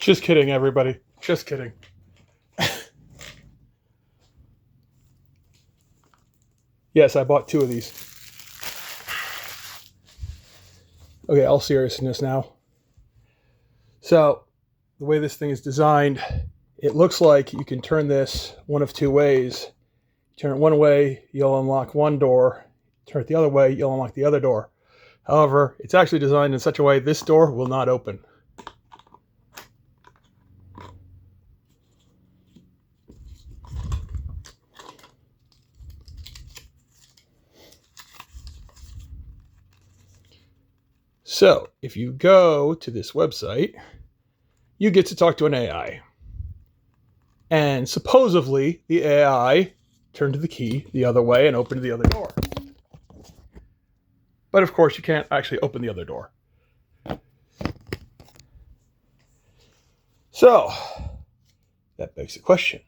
Just kidding, everybody. Just kidding. Yes, I bought 2 of these. Okay, all seriousness now. So, the way this thing is designed, it looks like you can turn this one of 2 ways. Turn it one way, you'll unlock one door. Turn it the other way, you'll unlock the other door. However, it's actually designed in such a way this door will not open. So, if you go to this website, you get to talk to an AI. And supposedly, the AI turned the key the other way and opened the other door. But of course, you can't actually open the other door. So, that begs the question.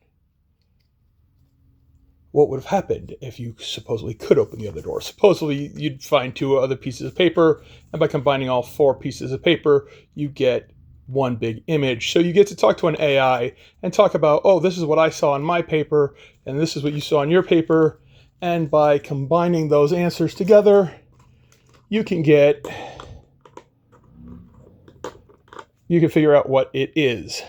What would have happened if you supposedly could open the other door? Supposedly, you'd find 2 other pieces of paper, and by combining all 4 pieces of paper, you get one big image. So you get to talk to an AI and talk about, oh, this is what I saw on my paper, and this is what you saw on your paper. And by combining those answers together, you can figure out what it is.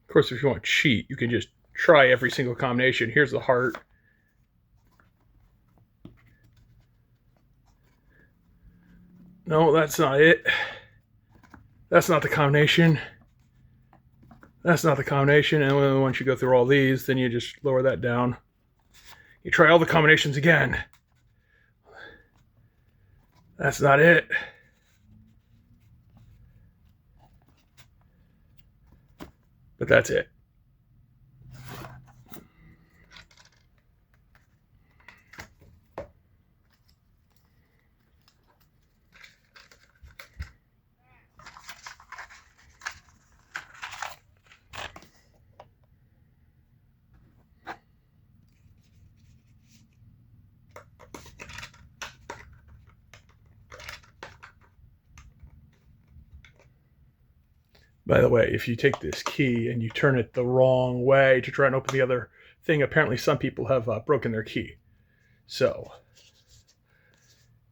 Of course, if you want to cheat, you can just try every single combination. Here's the heart. No, that's not it. That's not the combination. That's not the combination. And then once you go through all these, then you just lower that down. You try all the combinations again. That's not it. But that's it. By the way, if you take this key and you turn it the wrong way to try and open the other thing, apparently some people have broken their key. So,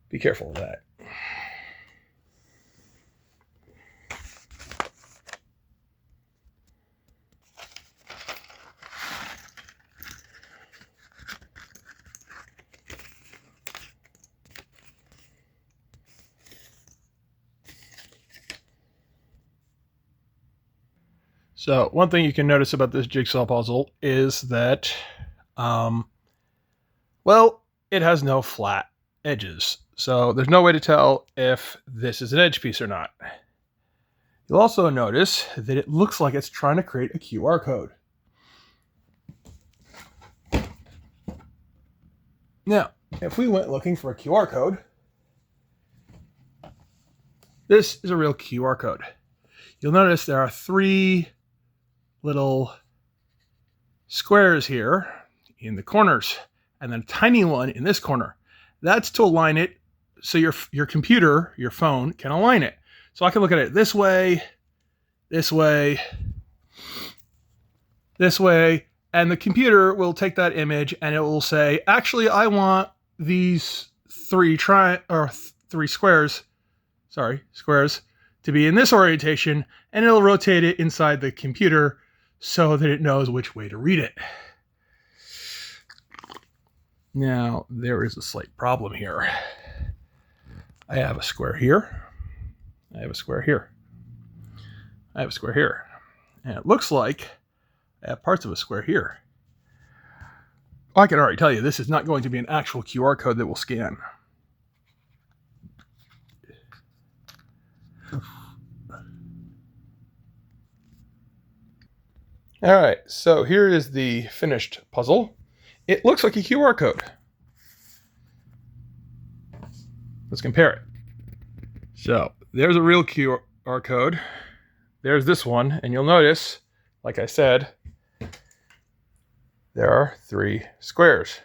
be careful of that. So one thing you can notice about this jigsaw puzzle is that, well, it has no flat edges. So there's no way to tell if this is an edge piece or not. You'll also notice that it looks like it's trying to create a QR code. Now, if we went looking for a QR code, this is a real QR code. you'll notice there are 3 little squares here in the corners, and then a tiny one in this corner. That's to align it so your computer, your phone, can align it. So I can look at it this way, this way, this way, and the computer will take that image and it will say, actually, I want these 3 squares to be in this orientation, and it'll rotate it inside the computer so that it knows which way to read it. Now, there is a slight problem here. I have a square here. I have a square here. I have a square here. And it looks like I have parts of a square here. Well, I can already tell you, this is not going to be an actual QR code that will scan. All right, so here is the finished puzzle. It looks like a QR code. Let's compare it. So there's a real QR code. There's this one, and you'll notice, like I said, there are 3 squares.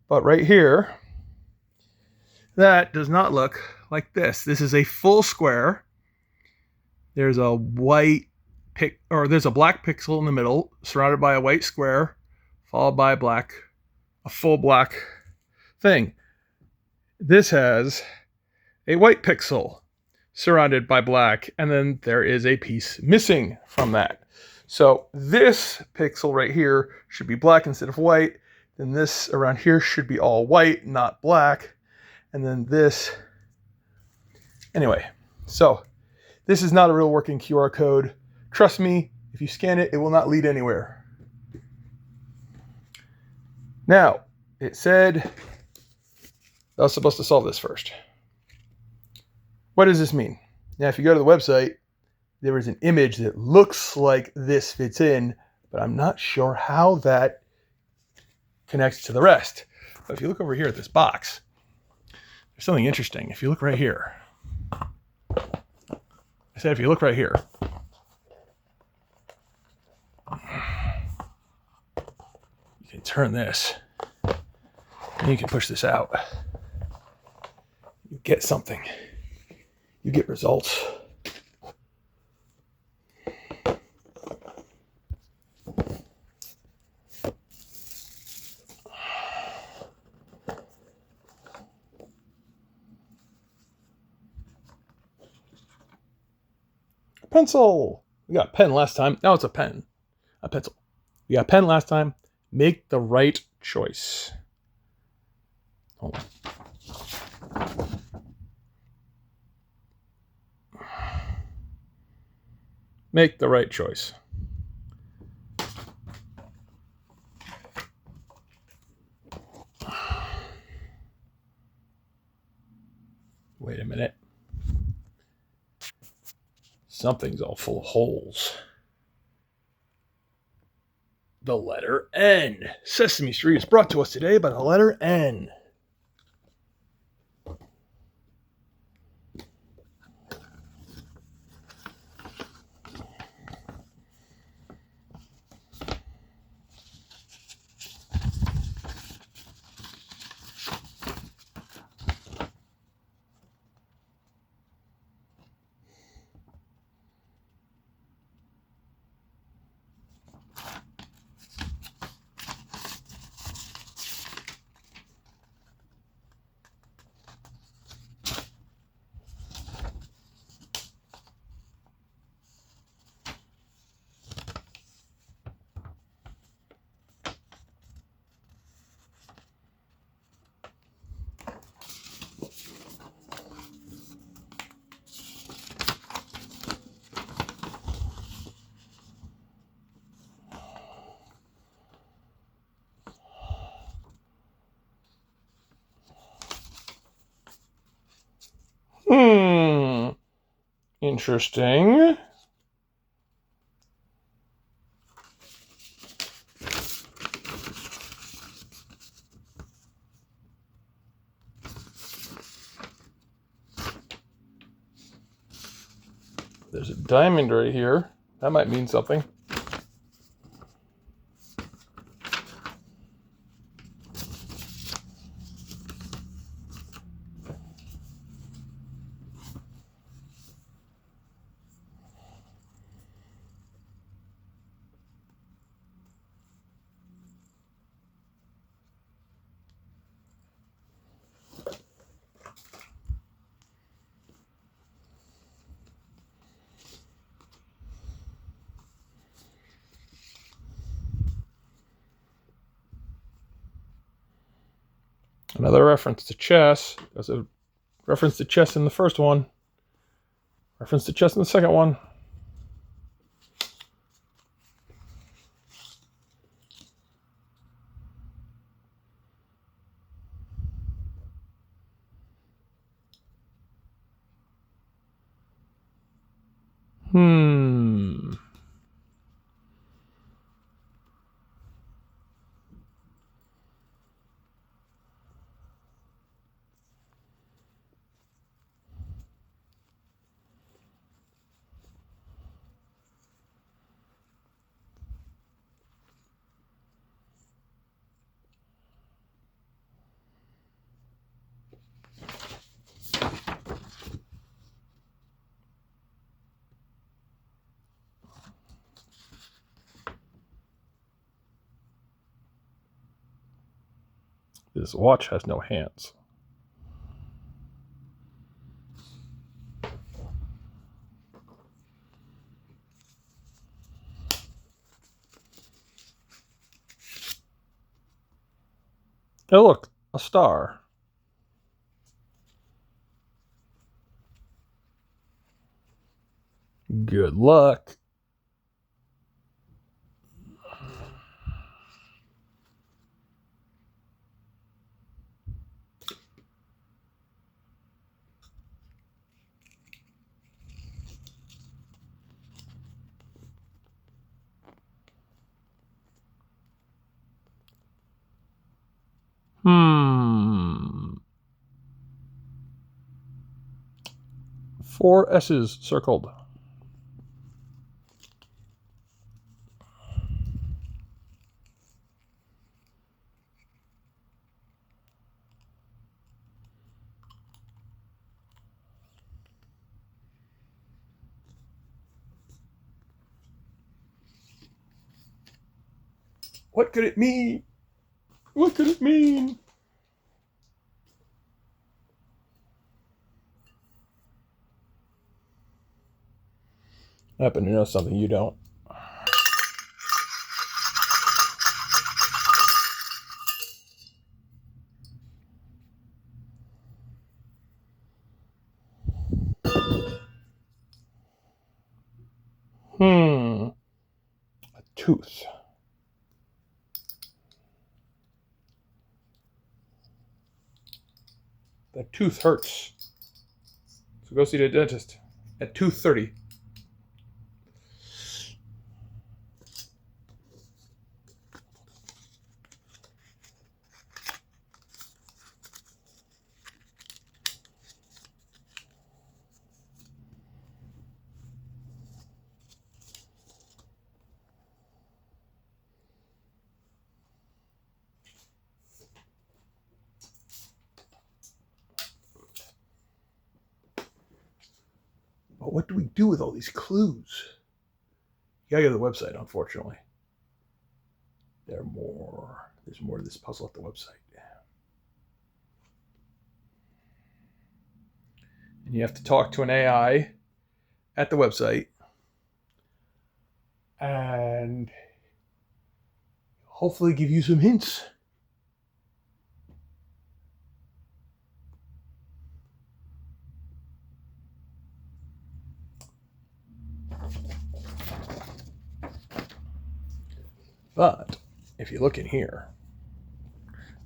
But right here, that does not look like this. This is a full square. There's a there's a black pixel in the middle, surrounded by a white square, followed by a full black thing. This has a white pixel surrounded by black, and then there is a piece missing from that. So this pixel right here should be black instead of white. Then this around here should be all white, not black. And then this. Anyway, so this is not a real working QR code. Trust me, if you scan it, it will not lead anywhere. Now, it said I was supposed to solve this first. What does this mean? Now, if you go to the website, there is an image that looks like this fits in, but I'm not sure how that connects to the rest. But if you look over here at this box, there's something interesting. If you look right here, I said if you look right here, you can turn this, and you can push this out. You get something. You get results. Pencil. We got a pen last time. Now it's a pen. A pencil. We got a pen last time. Make the right choice. Hold on. Make the right choice. Wait a minute. Something's all full of holes. The letter N. Sesame Street is brought to us today by the letter N. Interesting. There's a diamond right here. That might mean something. Another reference to chess. There's a reference to chess in the first one. Reference to chess in the second one. This watch has no hands. Oh, look, a star. Good luck. Four S's circled. What could it mean? What could it mean? I happen to know something you don't. A tooth. That tooth hurts. So go see the dentist at 2:30. But what do we do with all these clues? You gotta go to the website, unfortunately. There's more to this puzzle at the website. And you have to talk to an AI at the website. And hopefully give you some hints. But if you look in here,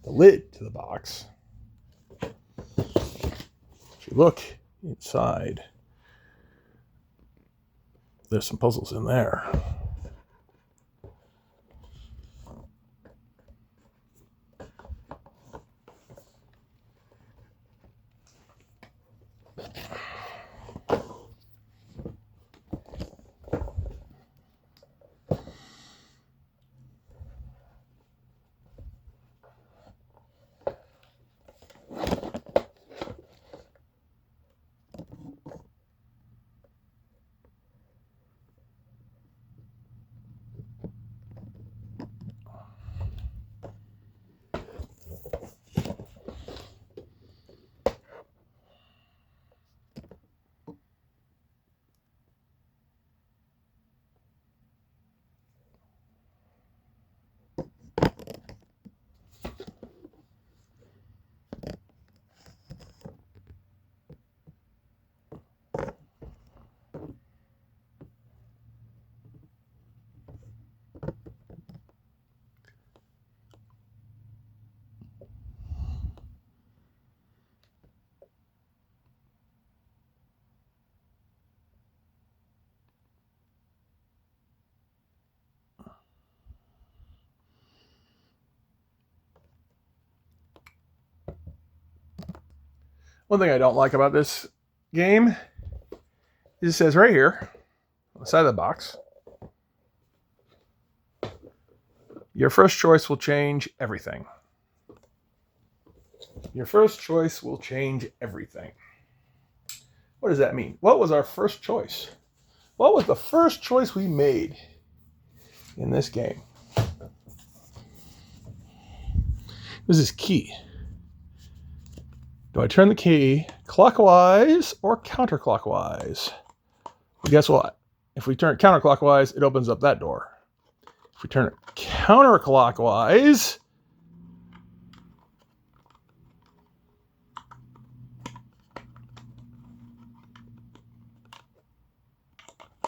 the lid to the box, if you look inside, there's some puzzles in there. One thing I don't like about this game is it says right here on the side of the box, your first choice will change everything. Your first choice will change everything. What does that mean? What was our first choice? What was the first choice we made in this game? It was this key. Do I turn the key clockwise or counterclockwise? Well, guess what? If we turn it counterclockwise, it opens up that door. If we turn it counterclockwise,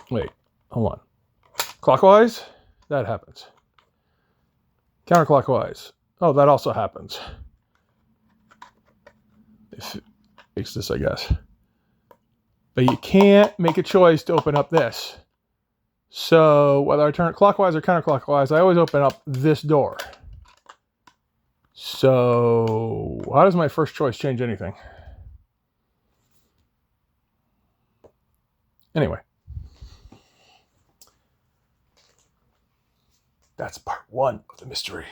wait, hold on. Clockwise, that happens. Counterclockwise, oh, that also happens. If it makes this, I guess. But you can't make a choice to open up this. So whether I turn it clockwise or counterclockwise, I always open up this door. So how does my first choice change anything? Anyway. That's part 1 of the mystery.